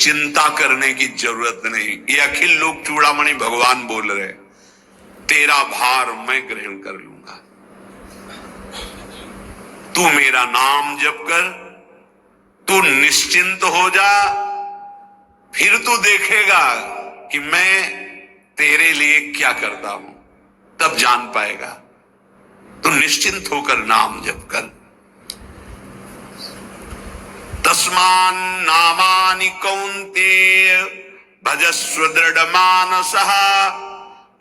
चिंता करने की जरूरत नहीं। ये अखिल लोक चूड़ामणि भगवान बोल रहे, तेरा भार मैं ग्रहण कर लूंगा। तू मेरा नाम जप कर, तू निश्चिंत हो जा, फिर तू देखेगा कि मैं तेरे लिए क्या करता हूं, तब जान पाएगा। तू निश्चिंत होकर नाम जप कर। तस्मान नामानि कौन्तेय भजस्व दृढ़ मानसः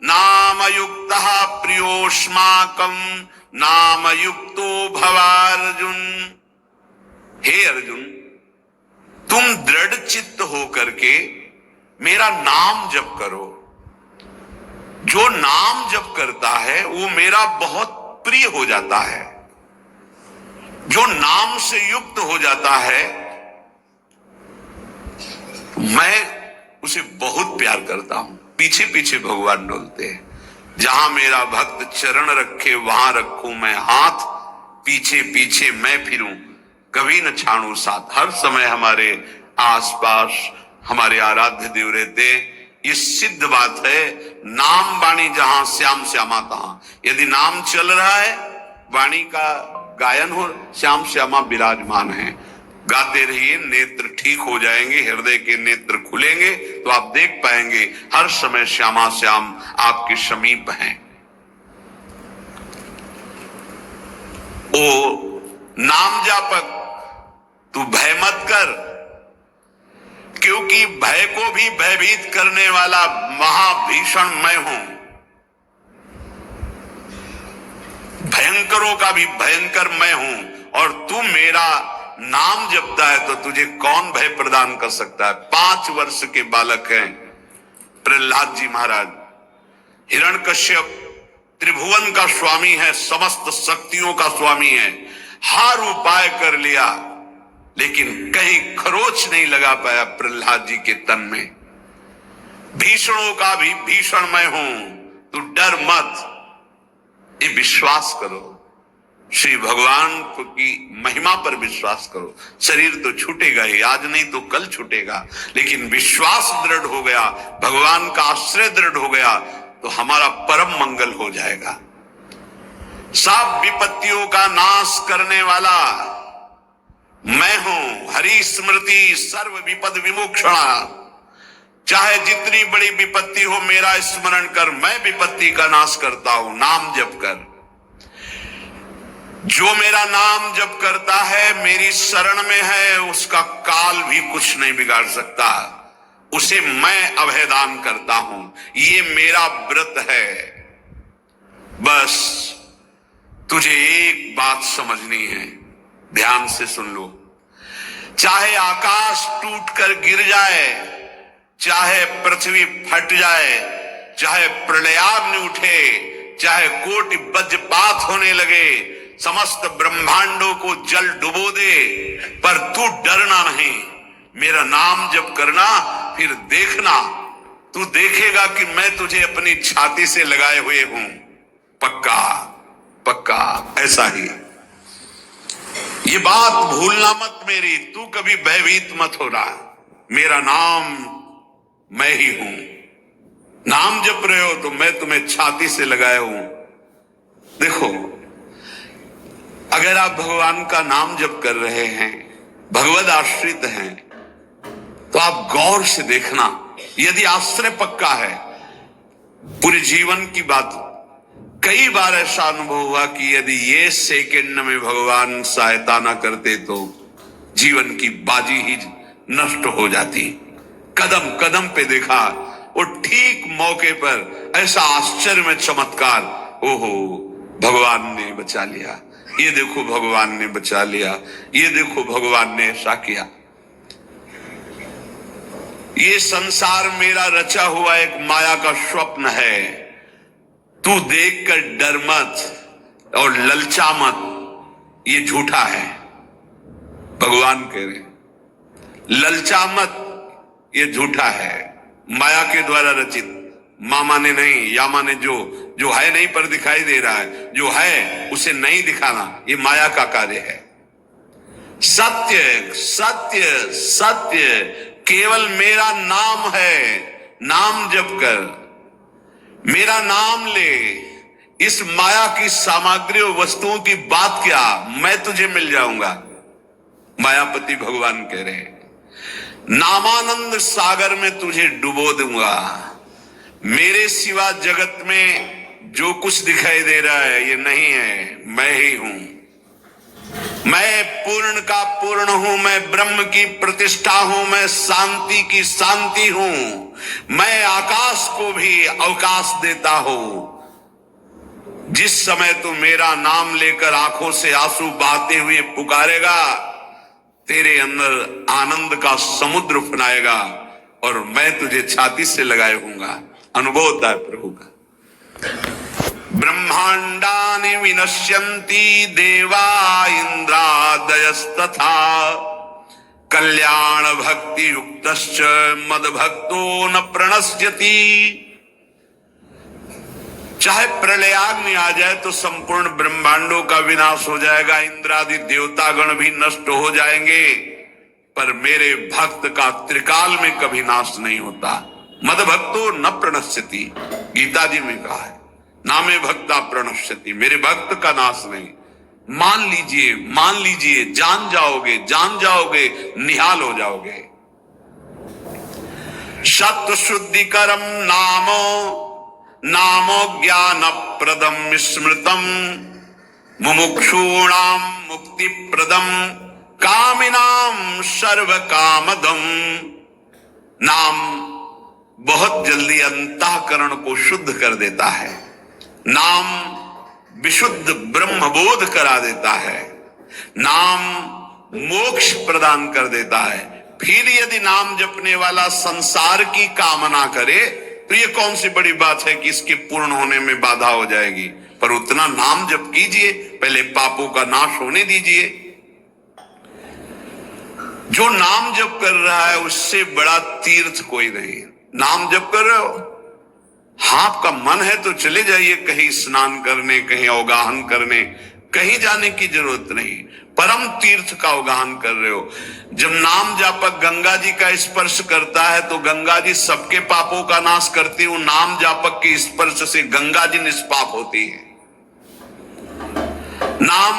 नामयुक्तः प्रियोष्माकं नामयुक्तो भवार्जुन। हे अर्जुन, तुम दृढ़ चित्त होकर के मेरा नाम जप करो। जो नाम जप करता है वो मेरा बहुत प्रिय हो जाता है। जो नाम से युक्त हो जाता है मैं उसे बहुत प्यार करता हूं। पीछे पीछे भगवान डोलते हैं, जहां मेरा भक्त चरण रखे वहां रखूं मैं हाथ, पीछे पीछे मैं फिरूं कभी न छाड़ू साथ। हर समय हमारे आसपास हमारे आराध्य देव रहते। ये सिद्ध बात है, नाम वाणी जहां श्याम श्यामा तहां। यदि नाम चल रहा है, वाणी का गायन हो, श्याम श्यामा विराजमान है। गाते रहिए, नेत्र ठीक हो जाएंगे, हृदय के नेत्र खुलेंगे तो आप देख पाएंगे हर समय श्यामा श्याम आपके समीप हैं। ओ नाम जापक, तू भय मत कर, क्योंकि भय को भी भयभीत करने वाला महाभीषण मैं हूं। भयंकरों का भी भयंकर मैं हूं, और तू मेरा नाम जपता है तो तुझे कौन भय प्रदान कर सकता है। 5 वर्ष के बालक हैं प्रहलाद जी महाराज। हिरण्यकश्यप त्रिभुवन का स्वामी है, समस्त शक्तियों का स्वामी है, हर उपाय कर लिया, लेकिन कहीं खरोच नहीं लगा पाया प्रहलाद जी के तन में। भीषणों का भी भीषण मैं हूं, तू डर मत, ये विश्वास करो। श्री भगवान की महिमा पर विश्वास करो। शरीर तो छूटेगा ही, आज नहीं तो कल छूटेगा, लेकिन विश्वास दृढ़ हो गया, भगवान का आश्रय दृढ़ हो गया तो हमारा परम मंगल हो जाएगा। सब विपत्तियों का नाश करने वाला मैं हूं। हरि स्मृति सर्व विपद विमोक्षणा। चाहे जितनी बड़ी विपत्ति हो, मेरा स्मरण कर, मैं विपत्ति का नाश करता हूं। नाम जप कर। जो मेरा नाम जप करता है, मेरी शरण में है, उसका काल भी कुछ नहीं बिगाड़ सकता। उसे मैं अभयदान करता हूं। ये मेरा व्रत है। बस तुझे एक बात समझनी है, ध्यान से सुन लो। चाहे आकाश टूटकर गिर जाए, चाहे पृथ्वी फट जाए, चाहे प्रलयाग्नि उठे, चाहे कोटि वज्रपात होने लगे, समस्त ब्रह्मांडों को जल डुबो दे, पर तू डरना नहीं। मेरा नाम जप करना, फिर देखना, तू देखेगा कि मैं तुझे अपनी छाती से लगाए हुए हूं। पक्का पक्का ऐसा ही। ये बात भूलना मत मेरी, तू कभी भयभीत मत होना। मेरा नाम मैं ही हूं। नाम जप रहे हो तो मैं तुम्हें छाती से लगाया हूं। देखो, अगर आप भगवान का नाम जप कर रहे हैं, भगवद आश्रित हैं, तो आप गौर से देखना। यदि आश्रय पक्का है, पूरे जीवन की बात, कई बार ऐसा अनुभव हुआ कि यदि ये सेकंड में भगवान सहायता ना करते तो जीवन की बाजी ही नष्ट हो जाती। कदम कदम पे देखा, वो ठीक मौके पर ऐसा आश्चर्य में चमत्कार, ओहो भगवान ने बचा लिया, ये देखो भगवान ने बचा लिया, ये देखो भगवान ने ऐसा किया। ये संसार मेरा रचा हुआ एक माया का स्वप्न है। तू देखकर डर मत और ललचा मत, ये झूठा है। भगवान कह रहे ललचा मत, ये झूठा है, माया के द्वारा रचित। मामा ने नहीं, यामा ने जो है नहीं पर दिखाई दे रहा है, जो है उसे नहीं दिखाना, ये माया का कार्य है। सत्य सत्य सत्य केवल मेरा नाम है, नाम जप कर, मेरा नाम ले। इस माया की सामग्री और वस्तुओं की बात क्या, मैं तुझे मिल जाऊंगा। मायापति भगवान कह रहे हैं, नामानंद सागर में तुझे डुबो दूंगा। मेरे सिवा जगत में जो कुछ दिखाई दे रहा है ये नहीं है, मैं ही हूं। मैं पूर्ण का पूर्ण हूं, मैं ब्रह्म की प्रतिष्ठा हूं, मैं शांति की शांति हूं। मैं आकाश को भी अवकाश देता हूं। जिस समय तू मेरा नाम लेकर आंखों से आंसू बहाते हुए पुकारेगा, तेरे अंदर आनंद का समुद्र फनाएगा और मैं तुझे छाती से लगाए हूंगा। अनुभव होता है प्रभु का। ब्रह्मांडानि विनश्यन्ति देवा इंद्रादयस्तथा कल्याण भक्ति युक्तश्च मद भक्तो न प्रणश्यति। चाहे प्रलयाग्नि आ जाए तो संपूर्ण ब्रह्मांडों का विनाश हो जाएगा, इंद्रादि देवतागण भी नष्ट हो जाएंगे, पर मेरे भक्त का त्रिकाल में कभी नाश नहीं होता। मद भक्तो न प्रणश्यति, गीता जी में कहा है, नामे भक्ता प्रणश्यति, मेरे भक्त का नाश नहीं। मान लीजिए, मान लीजिए, जान जाओगे, जान जाओगे, निहाल हो जाओगे। सत्व शुद्धिकरम नामो नामो ज्ञान प्रदम स्मृतम मुमुक्षूणाम मुक्ति प्रदम कामिनाम सर्व कामदम। नाम बहुत जल्दी अंतःकरण को शुद्ध कर देता है। नाम विशुद्ध ब्रह्मबोध करा देता है। नाम मोक्ष प्रदान कर देता है। फिर यदि नाम जपने वाला संसार की कामना करे तो ये कौन सी बड़ी बात है कि इसके पूर्ण होने में बाधा हो जाएगी। पर उतना नाम जप कीजिए, पहले पापों का नाश होने दीजिए। जो नाम जप कर रहा है उससे बड़ा तीर्थ कोई नहीं। नाम जप कर रहे हो, हाँ आपका मन है तो चले जाइए कहीं स्नान करने, कहीं अवगाहन करने, कहीं जाने की जरूरत नहीं। परम तीर्थ का अवगाहन कर रहे हो। जब नाम जापक गंगा जी का स्पर्श करता है तो गंगा जी सबके पापों का नाश करती हूं। नाम जापक के स्पर्श से गंगा जी निष्पाप होती है। नाम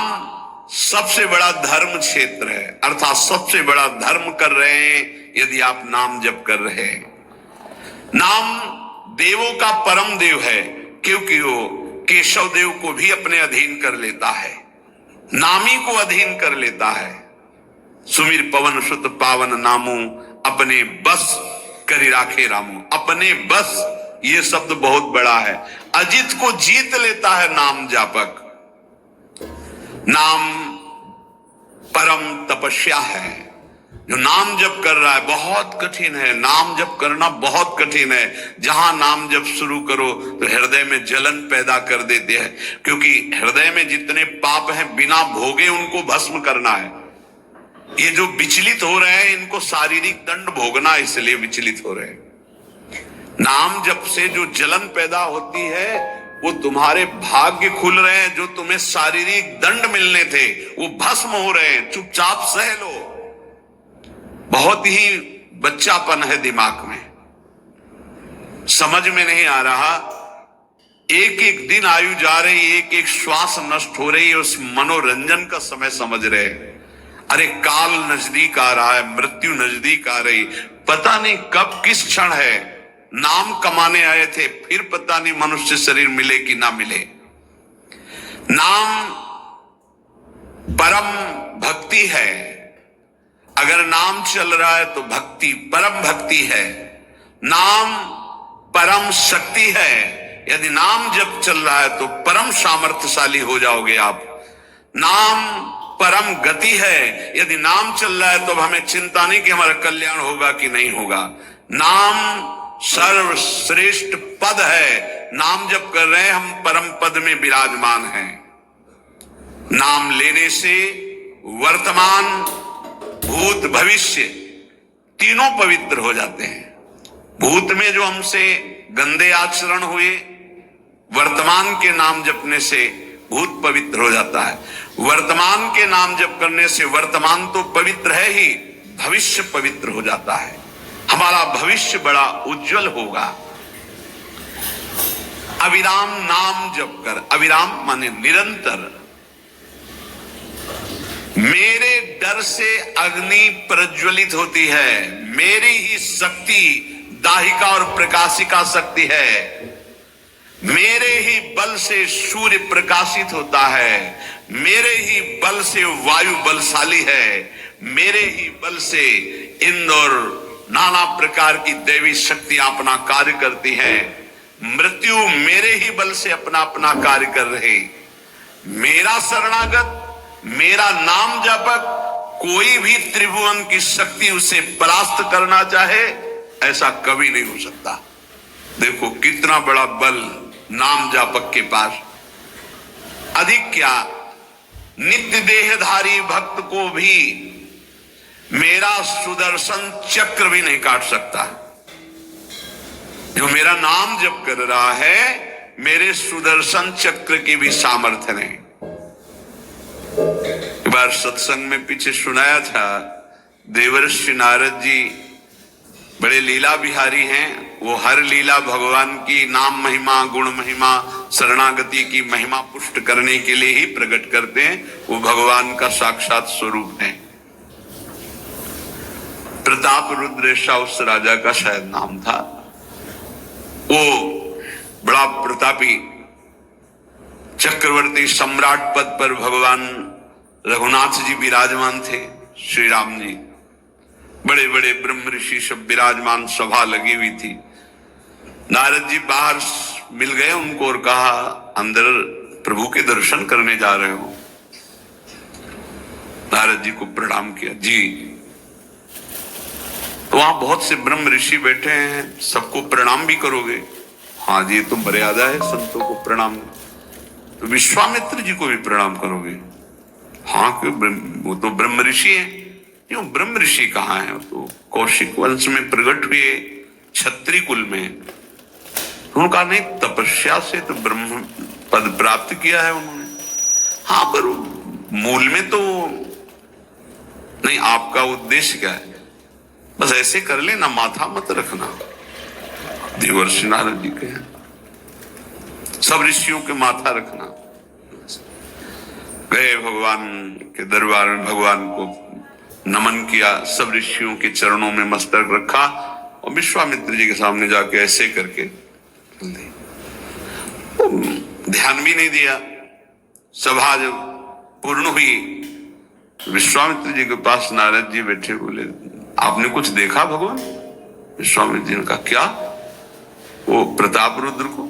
सबसे बड़ा धर्म क्षेत्र है, अर्थात सबसे बड़ा धर्म कर रहे हैं यदि आप नाम जप कर रहे हैं। नाम देवों का परम देव है, क्योंकि वो केशव देव को भी अपने अधीन कर लेता है, नामी को अधीन कर लेता है। सुमिर पवन सुत पावन नामो अपने बस करी राखे रामो। अपने बस, ये शब्द बहुत बड़ा है। अजित को जीत लेता है नाम जापक। नाम परम तपस्या है। जो नाम जप कर रहा है बहुत कठिन है, नाम जप करना बहुत कठिन है। जहां नाम जप शुरू करो तो हृदय में जलन पैदा कर देते हैं, क्योंकि हृदय में जितने पाप हैं बिना भोगे उनको भस्म करना है। ये जो विचलित हो रहे हैं इनको शारीरिक दंड भोगना, इसलिए विचलित हो रहे हैं। नाम जप से जो जलन पैदा होती है वो तुम्हारे भाग्य खुल रहे हैं। जो तुम्हें शारीरिक दंड मिलने थे वो भस्म हो रहे हैं। चुपचाप सह लो। बहुत ही बच्चापन है दिमाग में, समझ में नहीं आ रहा। एक एक दिन आयु जा रही, एक एक श्वास नष्ट हो रही है, उस मनोरंजन का समय समझ रहे। अरे काल नजदीक आ रहा है, मृत्यु नजदीक आ रही, पता नहीं कब किस क्षण है। नाम कमाने आए थे, फिर पता नहीं मनुष्य शरीर मिले कि ना मिले। नाम परम भक्ति है। अगर नाम चल रहा है तो भक्ति परम भक्ति है। नाम परम शक्ति है। यदि नाम जब चल रहा है तो परम सामर्थ्यशाली हो जाओगे आप। नाम परम गति है। यदि नाम चल रहा है तो हमें चिंता नहीं कि हमारा कल्याण होगा कि नहीं होगा। नाम सर्वश्रेष्ठ पद है। नाम जप कर रहे हैं हम, परम पद में विराजमान हैं। नाम लेने से वर्तमान भूत भविष्य तीनों पवित्र हो जाते हैं। भूत में जो हमसे गंदे आचरण हुए, वर्तमान के नाम जपने से भूत पवित्र हो जाता है। वर्तमान के नाम जप करने से वर्तमान तो पवित्र है ही, भविष्य पवित्र हो जाता है। तुम्हारा भविष्य बड़ा उज्जवल होगा। अविराम नाम जप कर, अविराम माने निरंतर। मेरे डर से अग्नि प्रज्वलित होती है, मेरी ही शक्ति दाहिका और प्रकाशिका शक्ति है, मेरे ही बल से सूर्य प्रकाशित होता है, मेरे ही बल से वायु बलशाली है, मेरे ही बल से इंद्र और नाना प्रकार की दैवी शक्तियां अपना कार्य करती हैं, मृत्यु मेरे ही बल से अपना अपना कार्य कर रहे। मेरा शरणागत, मेरा नाम जपक, कोई भी त्रिभुवन की शक्ति उसे परास्त करना चाहे ऐसा कभी नहीं हो सकता। देखो कितना बड़ा बल नाम जापक के पास। अधिक क्या, नित्य देहधारी भक्त को भी मेरा सुदर्शन चक्र भी नहीं काट सकता। जो मेरा नाम जप कर रहा है, मेरे सुदर्शन चक्र की भी सामर्थ्य नहीं। एक बार सत्संग में पीछे सुनाया था, देवर्षि नारद जी बड़े लीला बिहारी हैं। वो हर लीला भगवान की नाम महिमा, गुण महिमा, शरणागति की महिमा पुष्ट करने के लिए ही प्रकट करते हैं। वो भगवान का साक्षात स्वरूप है। प्रताप रुद्र ऐसा उस राजा का शायद नाम था। वो बड़ा प्रतापी चक्रवर्ती सम्राट पद पर भगवान रघुनाथ जी विराजमान थे। श्री राम जी, बड़े बड़े ब्रह्म ऋषि सब विराजमान, सभा लगी हुई थी। नारद जी बाहर मिल गए उनको और कहा, अंदर प्रभु के दर्शन करने जा रहे हो? नारद जी को प्रणाम किया। जी, तो वहां बहुत से ब्रह्म ऋषि बैठे हैं, सबको प्रणाम भी करोगे? हाँ जी, तो मर्यादा है संतों को प्रणाम। तो विश्वामित्र जी को भी प्रणाम करोगे? हाँ, क्यों, वो तो ब्रह्म ऋषि हैं। क्यों, ब्रह्म ऋषि कहाँ है? तो कौशिक वंश में प्रकट हुए, क्षत्रिय कुल में। उन्होंने कहा नहीं, तपस्या से तो ब्रह्म पद प्राप्त किया है उन्होंने। हाँ, पर मूल में तो नहीं। आपका उद्देश्य क्या है? बस ऐसे कर लेना, माथा मत रखना। देवर्षि नारद जी के सब ऋषियों के माथा रखना। गए भगवान के दरबार में, भगवान को नमन किया, सब ऋषियों के चरणों में मस्तक रखा और विश्वामित्र जी के सामने जाके ऐसे करके ध्यान भी नहीं दिया। सभा जब पूर्ण हुई, विश्वामित्र जी के पास नारद जी बैठे, बोले आपने कुछ देखा भगवान? विश्वामित्र जी ने कहा क्या? वो प्रताप रुद्र को।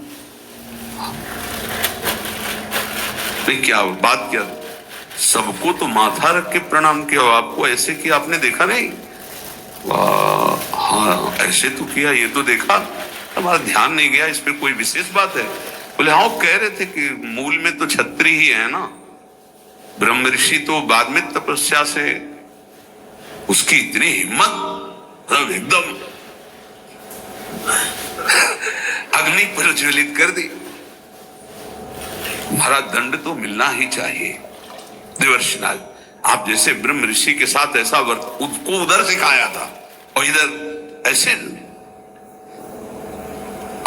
क्या बात क्या? सबको तो माथा रख के प्रणाम किया, आपको ऐसे किया, आपने देखा नहीं? वाह, हाँ ऐसे तो किया, ये तो देखा, हमारा ध्यान नहीं गया, इस पे कोई विशेष बात है? बोले हाँ, कह रहे थे कि मूल में तो क्षत्रिय ही है ना, ब्रह्म ऋषि तो बाद में तपस्या से, उसकी इतनी हिम्मत, एकदम अग्नि प्रज्वलित कर दी। हमारा दंड तो मिलना ही चाहिए। देवर्षिनाथ, आप जैसे ब्रह्म ऋषि के साथ ऐसा उसको उधर सिखाया था और इधर ऐसे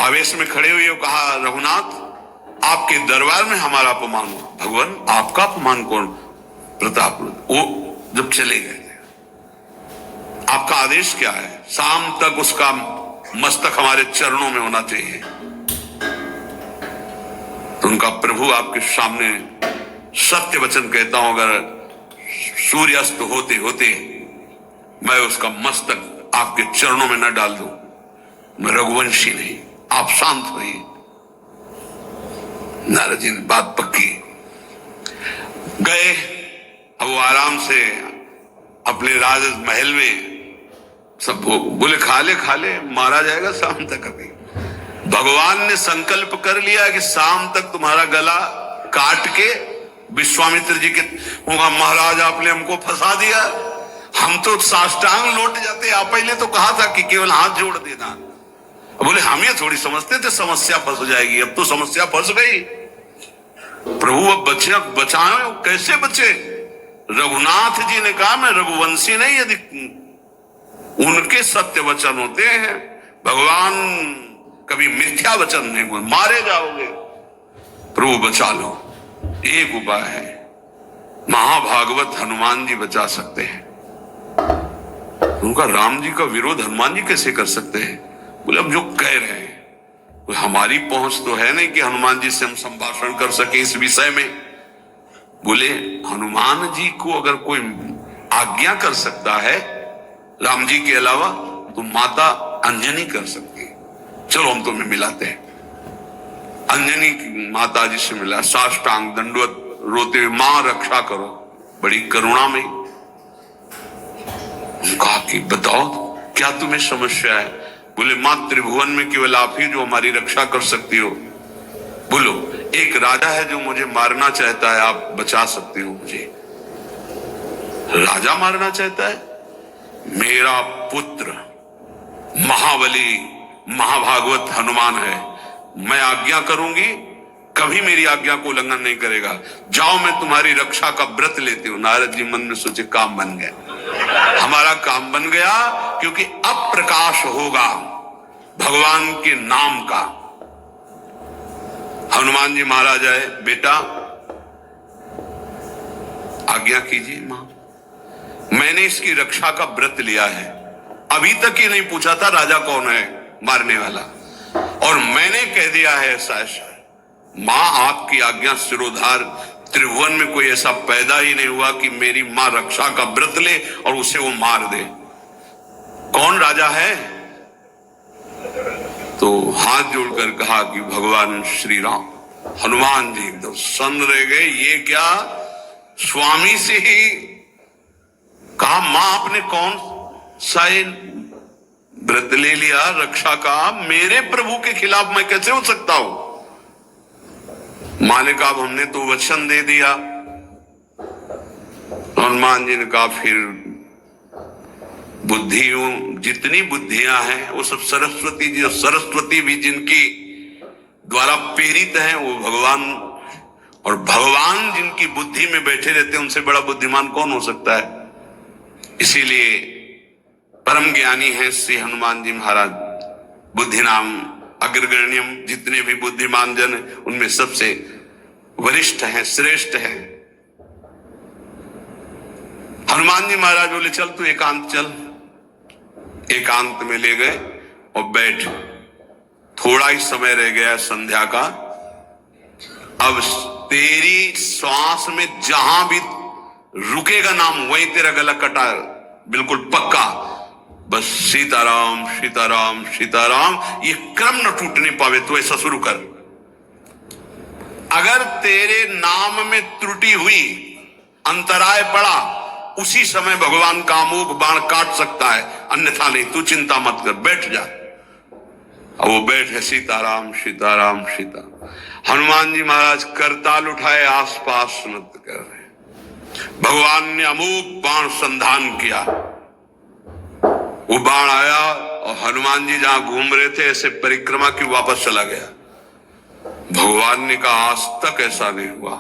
आवेश में खड़े हुए कहा, रघुनाथ आपके दरबार में हमारा अपमान हुआ। भगवान आपका अपमान कौन? प्रताप वो जब चले गए, आपका आदेश क्या है? शाम तक उसका मस्तक हमारे चरणों में होना चाहिए। तो उनका प्रभु आपके सामने सत्य वचन कहता हूं, अगर सूर्यास्त होते होते मैं उसका मस्तक आपके चरणों में न डाल दूं, मैं रघुवंशी नहीं। आप शांत होइए। नारद जी ने बात पक्की। गए, अब वो आराम से अपने राज महल में, सब बोले खा ले, मारा जाएगा शाम तक। अभी भगवान ने संकल्प कर लिया कि शाम तक तुम्हारा गला काट के विश्वामित्र जी के होगा, महाराज आपने हमको फंसा दिया, हम तो साष्टांग लौट जाते। आप पहले तो कहा था कि केवल हाथ जोड़ देना। बोले हम ये थोड़ी समझते थे समस्या फंस जाएगी, अब तो समस्या फंस गई। प्रभु अब बचाए, कैसे बचे? रघुनाथ जी ने कहा मैं रघुवंशी नहीं, यदि उनके सत्य वचन होते हैं। भगवान कभी मिथ्या वचन नहीं बोल, मारे जाओगे प्रभु बचा लो। एक उपाय है, महाभागवत हनुमान जी बचा सकते हैं। उनका राम जी का विरोध हनुमान जी कैसे कर सकते हैं? बोले अब जो कह रहे हैं हमारी पहुंच तो है नहीं कि हनुमान जी से हम संभाषण कर सके इस विषय में। बोले हनुमान जी को अगर कोई आज्ञा कर सकता है राम जी के अलावा तो माता अंजनी कर सकती है। चलो हम तुम्हें मिलाते हैं। अंजनी की माता जी से मिला, साष्टांग दंडवत रोते हुए, मां रक्षा करो, बड़ी करुणा में। कहा कि बताओ क्या तुम्हें समस्या है? बोले मां त्रिभुवन में केवल आप ही जो हमारी रक्षा कर सकती हो। बोलो एक राजा है जो मुझे मारना चाहता है, आप बचा सकती हो मुझे? राजा मारना चाहता है? मेरा पुत्र महाबली महाभागवत हनुमान है, मैं आज्ञा करूंगी, कभी मेरी आज्ञा को उल्लंघन नहीं करेगा। जाओ मैं तुम्हारी रक्षा का व्रत लेती हूं। नारद जी मन में सोचे काम बन गया, हमारा काम बन गया, क्योंकि अब प्रकाश होगा भगवान के नाम का। हनुमान जी महाराज आए, बेटा आज्ञा कीजिए मां, मैंने इसकी रक्षा का व्रत लिया है, अभी तक ही नहीं पूछा था राजा कौन है मारने वाला, और मैंने कह दिया है ऐसा ऐसा। मां आपकी आज्ञा सिरोधार, त्रिभुवन में कोई ऐसा पैदा ही नहीं हुआ कि मेरी मां रक्षा का व्रत ले और उसे वो मार दे। कौन राजा है? तो हाथ जोड़कर कहा कि भगवान श्री राम। हनुमान जी एकदम सन्न रह गए, ये क्या? स्वामी से ही कहा मां आपने कौन सा व्रत ले लिया रक्षा का? मेरे प्रभु के खिलाफ मैं कैसे हो सकता हूं? मां ने कहा हमने तो वचन दे दिया। हनुमान जी ने कहा फिर बुद्धियों जितनी बुद्धियां हैं वो सब सरस्वती जी, सरस्वती भी जिनकी द्वारा प्रेरित हैं वो भगवान, और भगवान जिनकी बुद्धि में बैठे रहते हैं उनसे बड़ा बुद्धिमान कौन हो सकता है? इसीलिए परम ज्ञानी हैं श्री हनुमान जी महाराज। बुद्धि नाम अग्रगण्यम, जितने भी बुद्धिमान जन उनमें सबसे वरिष्ठ हैं, श्रेष्ठ हैं। हनुमान जी महाराज बोले चल तू एकांत चल। एकांत में ले गए और बैठ, थोड़ा ही समय रह गया संध्या का। अब तेरी श्वास में जहां भी रुकेगा नाम वहीं तेरा गला कटा, बिल्कुल पक्का। बस सीताराम सीताराम सीताराम, ये क्रम न टूटने पावे तो ऐसा शुरू कर। अगर तेरे नाम में त्रुटि हुई, अंतराय पड़ा, उसी समय भगवान का अमोघ बाण काट सकता है, अन्यथा नहीं। तू चिंता मत कर, बैठ जा। अब वो बैठे, सीताराम सीताराम सीता। हनुमान जी महाराज करताल उठाए, आसपास नृत्य कर रहे। भगवान ने अमोघ बाण संधान किया। वो बाण आया और हनुमान जी जहां घूम रहे थे ऐसे परिक्रमा की वापस चला गया। भगवान ने कहा आज तक ऐसा नहीं हुआ।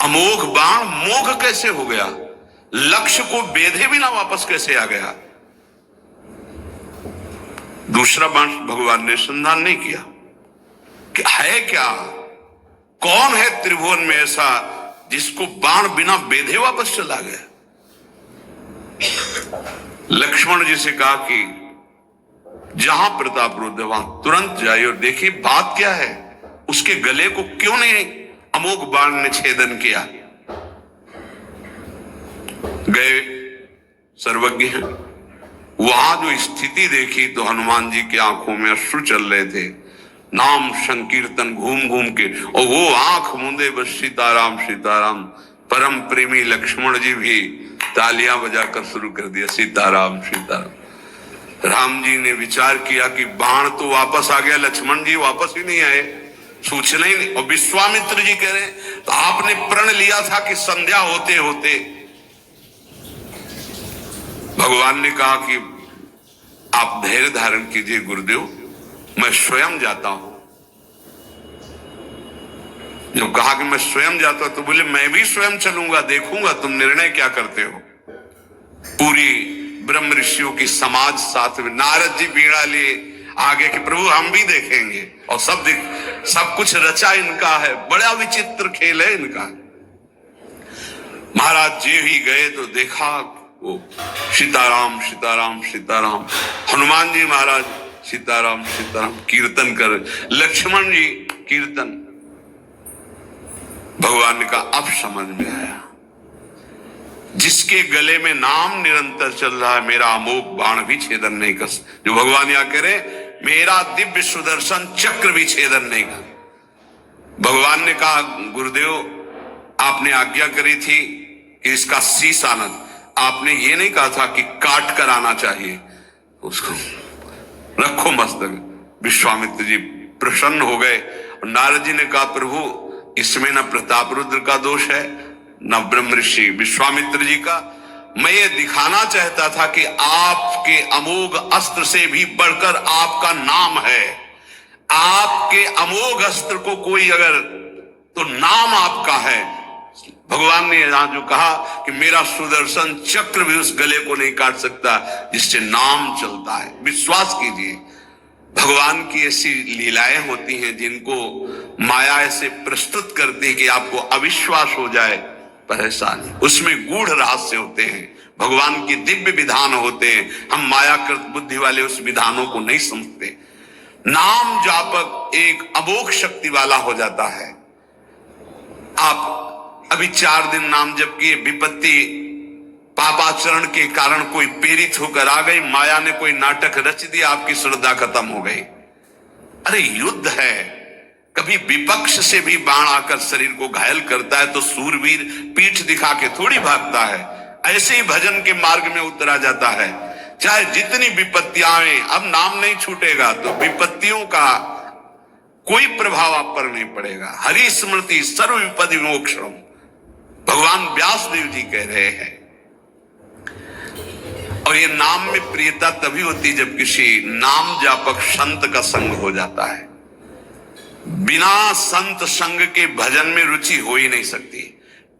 अमोघ बाण मोघ कैसे हो गया? लक्ष्य को बेधे बिना वापस कैसे आ गया? दूसरा बाण भगवान ने संधान नहीं किया कि है क्या, कौन है त्रिभुवन में ऐसा जिसको बाण बिना बेधे वापस चला गया? लक्ष्मण जी से कहा कि जहां प्रताप रुद्ध वहां तुरंत जाइए और देखिए बात क्या है, उसके गले को क्यों नहीं अमोघ बाण ने छेदन किया। गए, सर्वज्ञ हैं। वहां जो स्थिति देखी तो हनुमान जी की आंखों में अश्रु चल रहे थे। नाम संकीर्तन घूम घूम के, और वो आंख मूंदे बस सीताराम सीताराम। परम प्रेमी लक्ष्मण जी भी तालियां बजाकर शुरू कर दिया, सीताराम सीताराम। राम जी ने विचार किया कि बाण तो वापस आ गया, लक्ष्मण जी वापस ही नहीं आए, सूचना ही नहीं। और विश्वामित्र जी कह रहे तो आपने प्रण लिया था कि संध्या होते होते। भगवान ने कहा कि आप धैर्य धारण कीजिए गुरुदेव, मैं स्वयं जाता हूं। जब कहा कि मैं स्वयं जाता हूं तो बोले मैं भी स्वयं चलूंगा, देखूंगा तुम निर्णय क्या करते हो। पूरी ब्रह्म ऋषियों की समाज साथ में, नारद जी बीड़ा लिए आगे कि प्रभु हम भी देखेंगे, और सब कुछ रचा इनका है, बड़ा विचित्र खेल है इनका। महाराज जी ही गए तो देखा वो सीताराम सीताराम सीताराम, हनुमान जी महाराज सीताराम सीताराम कीर्तन कर, लक्ष्मण जी कीर्तन। भगवान ने कहा अब समझ में आया, जिसके गले में नाम निरंतर चल रहा है, मेरा अमोघ बाण भी छेदन नहीं कर, जो भगवान यहां कह रहे मेरा दिव्य सुदर्शन चक्र भी छेदन नहीं कर। भगवान ने कहा गुरुदेव आपने आज्ञा करी थी कि इसका शीश आना, आपने ये नहीं कहा था कि काट कर आना चाहिए, उसको रखो मस्तक। विश्वामित्र जी प्रसन्न हो गए और नारद जी ने कहा प्रभु इसमें न प्रताप रुद्र का दोष है न ब्रह्म ऋषि विश्वामित्र जी का, मैं ये दिखाना चाहता था कि आपके अमोघ अस्त्र से भी बढ़कर आपका नाम है। आपके अमोघ अस्त्र को कोई अगर, तो नाम आपका है। भगवान ने यहां जो कहा कि मेरा सुदर्शन चक्र भी उस गले को नहीं काट सकता जिससे नाम चलता है। विश्वास कीजिए भगवान की ऐसी लीलाएं होती हैं जिनको माया ऐसे प्रस्तुत करती है कि आपको अविश्वास हो जाए, पर ऐसा नहीं, उसमें गूढ़ रहस्य होते हैं, भगवान के दिव्य विधान होते हैं। हम मायाकृत बुद्धि वाले उस विधानों को नहीं समझते। नाम जापक एक अमोघ शक्ति वाला हो जाता है। आप अभी 4 दिन नाम जप किए, विपत्ति पापाचरण के कारण कोई पीड़ित होकर आ गई, माया ने कोई नाटक रच दिया, आपकी श्रद्धा खत्म हो गई। अरे युद्ध है, कभी विपक्ष से भी बाण आकर शरीर को घायल करता है तो सूरवीर पीठ दिखा के थोड़ी भागता है। ऐसे ही भजन के मार्ग में उतरा जाता है, चाहे जितनी विपत्तियां आए, अब नाम नहीं छूटेगा तो विपत्तियों का कोई प्रभाव आप पर नहीं पड़ेगा। हरि स्मृति सर्व विपद विमोक्षण, भगवान व्यासदेव जी कह रहे हैं। और ये नाम में प्रियता तभी होती जब किसी नाम जापक संत का संग हो जाता है। बिना संत संग के भजन में रुचि हो ही नहीं सकती।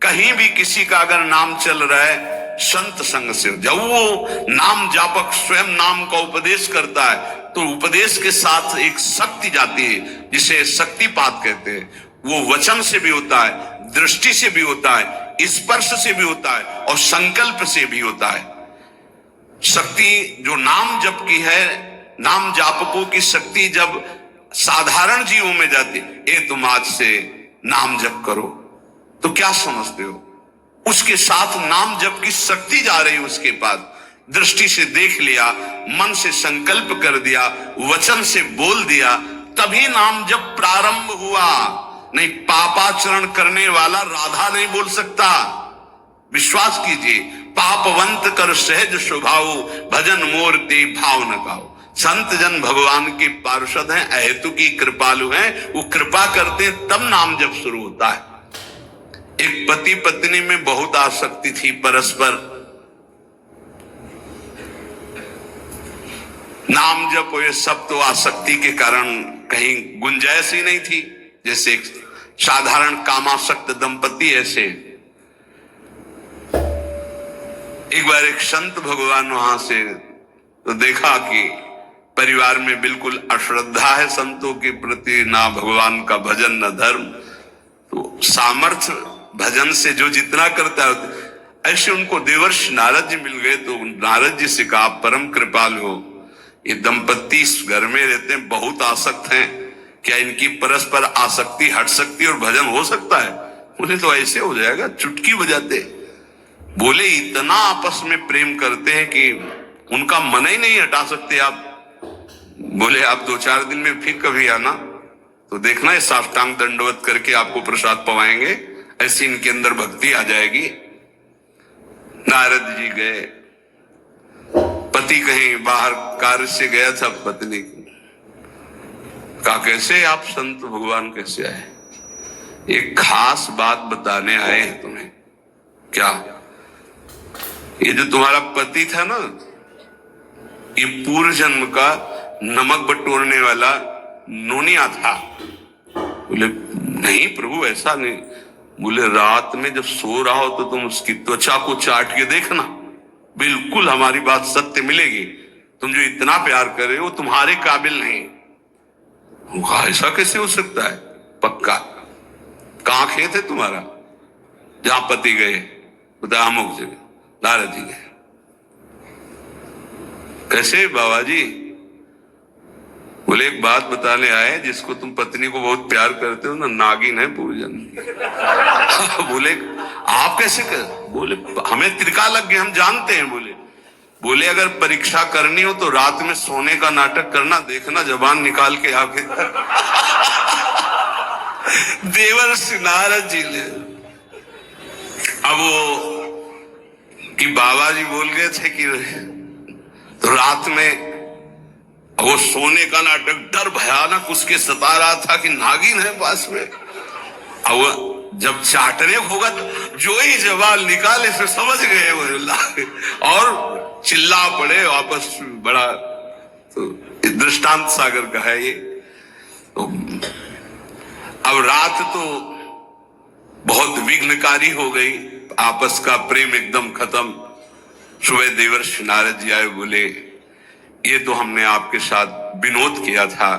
कहीं भी किसी का अगर नाम चल रहा है संत संग से, जब वो नाम जापक स्वयं नाम का उपदेश करता है तो उपदेश के साथ एक शक्ति जाती है जिसे शक्तिपात कहते हैं। वो वचन से भी होता है, दृष्टि से भी होता है, स्पर्श से भी होता है और संकल्प से भी होता है। शक्ति जो नाम जप की है, नाम जापकों की शक्ति जब साधारण जीवों में जाती, ए तुम आज से नाम जप करो, तो क्या समझते हो? उसके साथ नाम जप की शक्ति जा रही है उसके पास। दृष्टि से देख लिया, मन से संकल्प कर दिया, वचन से बोल दिया, तभी नाम जप प्रारंभ हुआ। नहीं, पापाचरण करने वाला राधा नहीं बोल सकता। विश्वास कीजिए, पापवंत कर सहज स्वभाव, भजन मोर ते भाव न गाओ। संत जन भगवान के पार्षद हैं, अहेतु की कृपालु हैं, वो कृपा करते तब नाम जप शुरू होता है। एक पति पत्नी में बहुत आसक्ति थी परस्पर, नाम जप ये सब तो आसक्ति के कारण कहीं गुंजाइश ही नहीं थी। जैसे एक साधारण कामासक्त दंपति, ऐसे एक बार एक संत भगवान वहां से तो देखा कि परिवार में बिल्कुल अश्रद्धा है संतों के प्रति, ना भगवान का भजन न धर्म। तो सामर्थ्य भजन से जो जितना करता है, ऐसे उनको देवर्षि नारद जी मिल गए। तो नारद जी से कहा, परम कृपालु हो, ये दंपत्ति इस घर में रहते हैं, बहुत आसक्त हैं, क्या इनकी परस्पर आसक्ति हट सकती है और भजन हो सकता है? बोले तो ऐसे हो जाएगा, चुटकी बजाते। बोले इतना आपस में प्रेम करते हैं कि उनका मन ही नहीं हटा सकते आप। बोले आप 2-4 दिन में फिर कभी आना तो देखना, है साष्टांग दंडवत करके आपको प्रसाद पवाएंगे, ऐसी इनके अंदर भक्ति आ जाएगी। नारद जी गए, पति कहीं बाहर कार्य से गया था, पत्नी कहा कैसे आप संत भगवान कैसे आए? एक खास बात बताने आए हैं तुम्हें। क्या? ये जो तुम्हारा पति था ना, ये पूर्व जन्म का नमक बटोरने वाला नोनिया था। बोले नहीं प्रभु ऐसा नहीं। बोले रात में जब सो रहा हो तो तुम उसकी त्वचा को चाट के देखना, बिल्कुल हमारी बात सत्य मिलेगी, तुम जो इतना प्यार कर रहे हो तुम्हारे काबिल नहीं। ऐसा कैसे हो सकता है? पक्का? कहां खेत है तुम्हारा जहां पति गए? बता, अमुक जगह नारद जी गए। कैसे बाबा जी? बोले एक बात बताने आए, जिसको तुम पत्नी को बहुत प्यार करते हो ना, नागिन है पूजन। बोले आप कैसे कर? बोले हमें त्रिका लग गए, हम जानते हैं। बोले अगर परीक्षा करनी हो तो रात में सोने का नाटक करना, देखना जबान निकाल के आगे। देवर्षि नारद जी ने अब वो कि बाबा जी बोल गए थे कि तो रात में वो सोने का नाटक, डर भयानक उसके सता रहा था कि नागिन है पास में। अब जब चाटने होगा तो जो ही जवाब निकाले से समझ गए वो, और चिल्ला पड़े वापस। बड़ा तो दृष्टांत सागर का है ये। तो अब रात तो बहुत विघ्नकारी हो गई, आपस का प्रेम एकदम खत्म। सुबह देवर्षि नारद जी आए, बोले ये तो हमने आपके साथ विनोद किया था,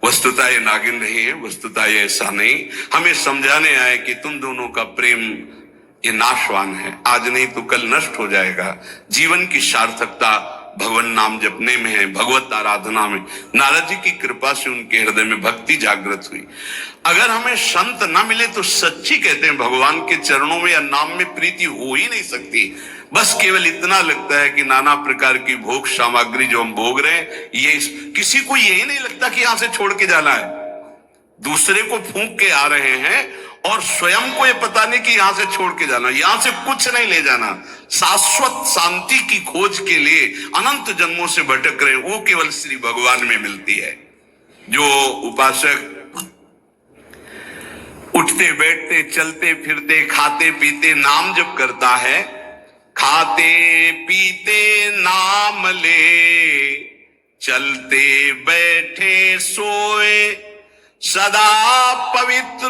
वस्तुतः ये नागिन नहीं है, वस्तुतः ये ऐसा नहीं। हमें समझाने आए कि तुम दोनों का प्रेम ये नाशवान है, आज नहीं तो कल नष्ट हो जाएगा। जीवन की सार्थकता भगवान नाम जपने में है, भगवत आराधना में। नारद जी की कृपा से उनके हृदय में भक्ति जागृत हुई। अगर हमें संत न मिले तो सच्ची कहते हैं भगवान के चरणों में या नाम में प्रीति हो ही नहीं सकती। बस केवल इतना लगता है कि नाना प्रकार की भोग सामग्री जो हम भोग रहे हैं, ये किसी को यही नहीं लगता कि यहां से छोड़ के जाना है। दूसरे को फूंक के आ रहे हैं और स्वयं को ये पता नहीं कि यहां से छोड़ के जाना, यहां से कुछ नहीं ले जाना। शाश्वत शांति की खोज के लिए अनंत जन्मों से भटक रहे हैं, वो केवल श्री भगवान में मिलती है। जो उपासक उठते बैठते चलते फिरते खाते पीते नाम जप करता है, खाते पीते नाम ले, चलते बैठे सोए, सदा पवित्र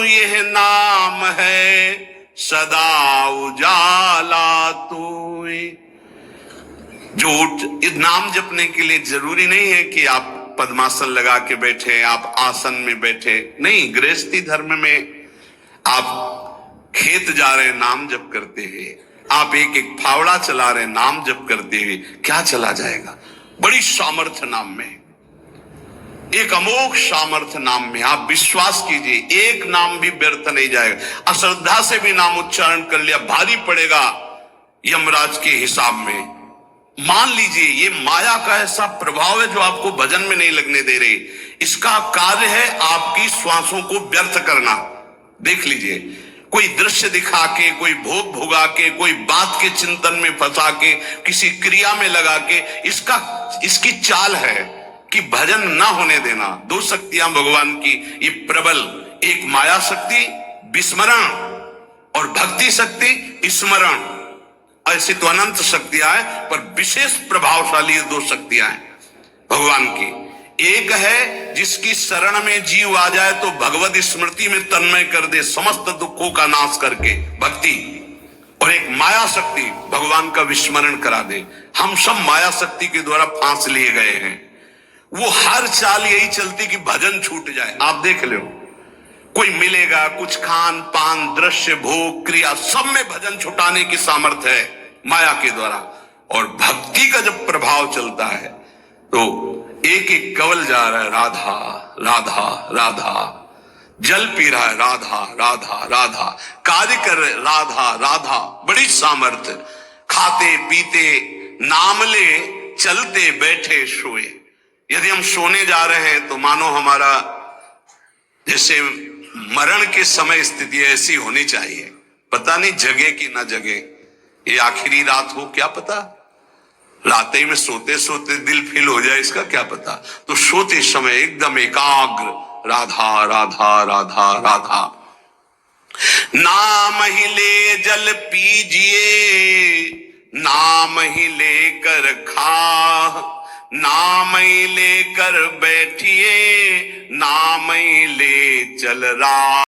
यह नाम है, सदा उजाला तोए। जो इस नाम जपने के लिए जरूरी नहीं है कि आप पद्मासन लगा के बैठे, आप आसन में बैठे, नहीं। गृहस्थी धर्म में आप खेत जा रहे नाम जप करते हैं, आप एक एक फावड़ा चला रहे नाम जप करते हुए, क्या चला जाएगा? बड़ी सामर्थ्य नाम में, एक अमोघ सामर्थ्य नाम में। आप विश्वास कीजिए, एक नाम भी व्यर्थ नहीं जाएगा। अश्रद्धा से भी नाम उच्चारण कर लिया, भारी पड़ेगा यमराज के हिसाब में। मान लीजिए ये माया का ऐसा प्रभाव है जो आपको भजन में नहीं लगने दे रही। इसका कार्य है आपकी श्वासों को व्यर्थ करना। देख लीजिए, कोई दृश्य दिखा के, कोई भोग भोगा के, कोई बात के चिंतन में फंसा के, किसी क्रिया में लगा के, इसकी चाल है कि भजन ना होने देना। दो शक्तियां भगवान की ये प्रबल, एक माया शक्ति विस्मरण और भक्ति शक्ति स्मरण। ऐसी तो अनंत शक्तियां हैं, पर विशेष प्रभावशाली दो शक्तियां हैं भगवान की। एक है जिसकी शरण में जीव आ जाए तो भगवत स्मृति में तन्मय कर दे, समस्त दुखों का नाश करके, भक्ति। और एक माया शक्ति भगवान का विस्मरण करा दे। हम सब माया शक्ति के द्वारा फांस लिए गए हैं। वो हर चाल यही चलती कि भजन छूट जाए। आप देख लो, कोई मिलेगा, कुछ खान पान दृश्य भोग क्रिया सब में भजन छुटाने की सामर्थ्य है माया के द्वारा। और भक्ति का जब प्रभाव चलता है तो एक एक कवल जा रहा है, राधा राधा राधा, जल पी रहा है, राधा राधा राधा, कार्य कर रहे, राधा राधा। बड़ी सामर्थ्य। खाते पीते नाम ले, चलते बैठे सोए। यदि हम सोने जा रहे हैं तो मानो हमारा जैसे मरण के समय स्थिति ऐसी होनी चाहिए। पता नहीं जगे कि ना जगे, ये आखिरी रात हो, क्या पता। रात ही में सोते सोते दिल फील हो जाए, इसका क्या पता। तो सोते समय एकदम एकाग्र, राधा राधा राधा राधा। नाम ही ले जल पीजिए, नाम ही लेकर खा, नाम ही लेकर बैठिए, नाम ही ले चल रहा।